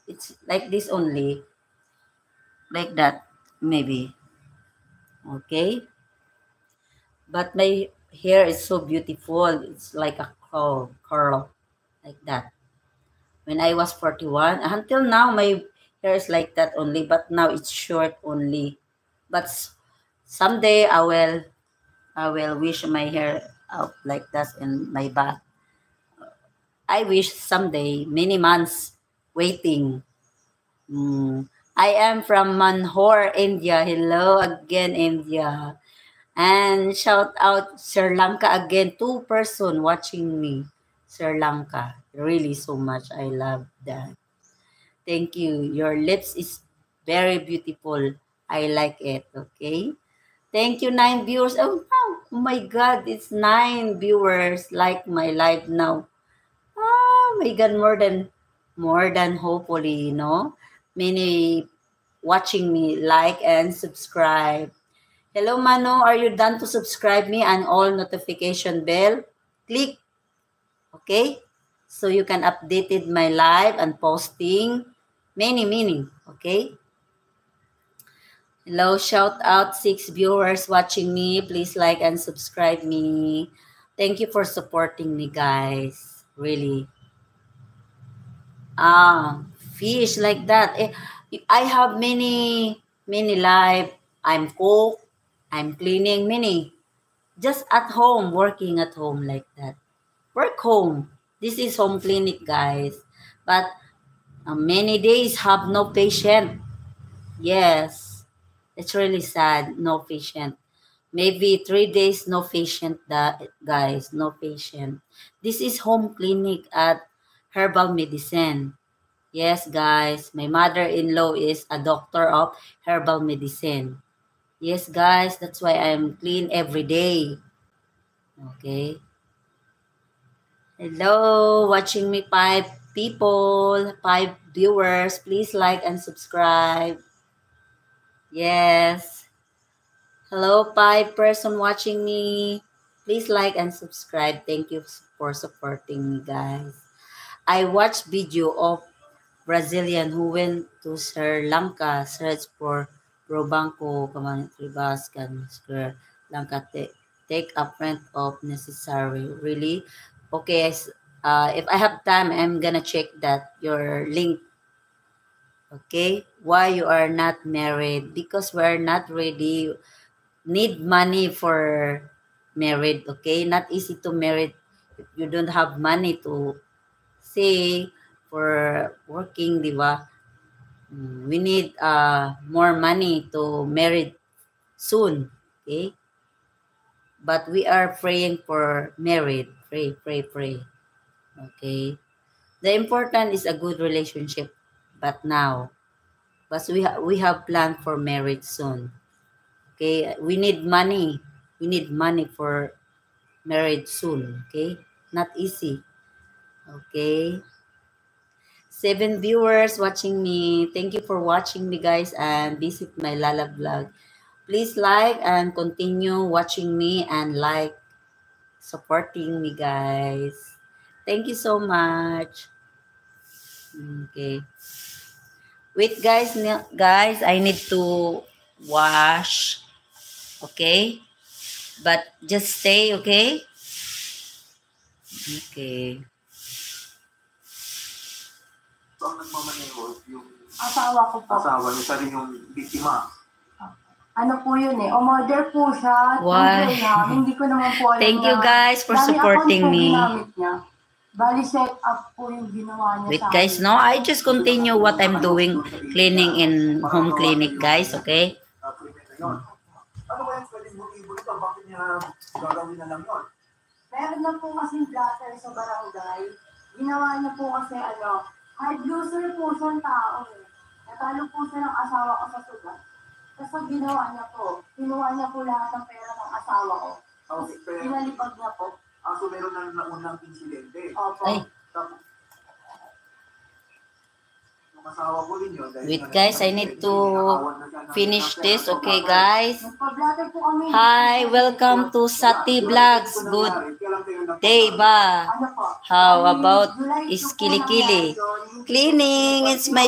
It's like this only. Like that, maybe. Okay? But my hair is so beautiful. It's like a curl. Like that. When I was 41, until now, my hair is like that only. But now it's short only. But someday I will wish my hair out like that in my back. I wish someday, many months waiting. I am from Manhor, India. Hello again, India. And shout out Sri Lanka again. 2 person watching me. Sri Lanka. Really so much. I love that. Thank you. Your lips is very beautiful. I like it. Okay. Thank you, 9 viewers. Oh, wow. Oh my God. It's 9 viewers like my live now. Oh my God. More than hopefully, many watching me, like and subscribe. Hello, Mano. Are you done to subscribe me and all notification bell? Click. Okay? So you can updated my live and posting. Many. Okay? Hello, shout out 6 viewers watching me. Please like and subscribe me. Thank you for supporting me, guys. Really. Fish like that. I have many live. I'm cook. I'm cleaning many. Just at home, working at home like that. Work home. This is home clinic, guys. But many days have no patient. Yes. It's really sad. No patient. Maybe 3 days no patient, guys. No patient. This is home clinic at Herbal Medicine. Yes, guys. My mother-in-law is a doctor of herbal medicine. Yes, guys. That's why I'm clean every day. Okay. Hello, watching me 5 people, 5 viewers. Please like and subscribe. Yes. Hello, 5 person watching me. Please like and subscribe. Thank you for supporting me, guys. I watched video of Brazilian who went to Sri Lanka, search for Probanco, Kamantribas, Sri Lanka, take a print of necessary. Really? Okay, if I have time, I'm gonna check that, your link. Okay? Why you are not married? Because we're not ready. Need money for married, okay? Not easy to marry if you don't have money to say for working, di ba? We need more money to marry soon, okay? But we are praying for married. Pray. Okay? The important is a good relationship, but now. But we have planned for marriage soon. Okay? We need money. We need money for marriage soon. Okay? Not easy. Okay? 7 viewers watching me. Thank you for watching me, guys, and visit my Lala vlog. Please like and continue watching me and like supporting me, guys. Thank you so much. Okay. Wait, guys, I need to wash. Okay? But just stay, okay? Okay. Ang nagmamaneho yung asawa ko po. asawa niya, siya rin yung biktima. Ano po yun eh, umorder po siya. Why? Hindi ko naman po alam. Thank you, guys, for supporting me. Bali, set up po yung ginawa niya. Wait, guys, no? I just continue what I'm doing, cleaning in home clinic, guys, okay? Ano ba yung pwedeng motibo ito? Bakit niya gagawin na lang yun? Meron na po kasing blatter sa barangay. Ginawa niya po kasi hard loser po siyang tao eh. Natalo po siya ng asawa ko sa sugat. Tapos ang ginawa niya po, kinuha niya po lahat ng pera ng asawa ko. Tapos pinalipag niya po. So meron na naunang insidente. Opo. Ay. Tapos, yung asawa ko rin yun. Wait, guys, I need to finish this, okay, guys? Nagpa-blatter po kami. Hi, welcome to Sati Vlogs. Good day ba? Ano po? How about Iskilikili? Cleaning, it's my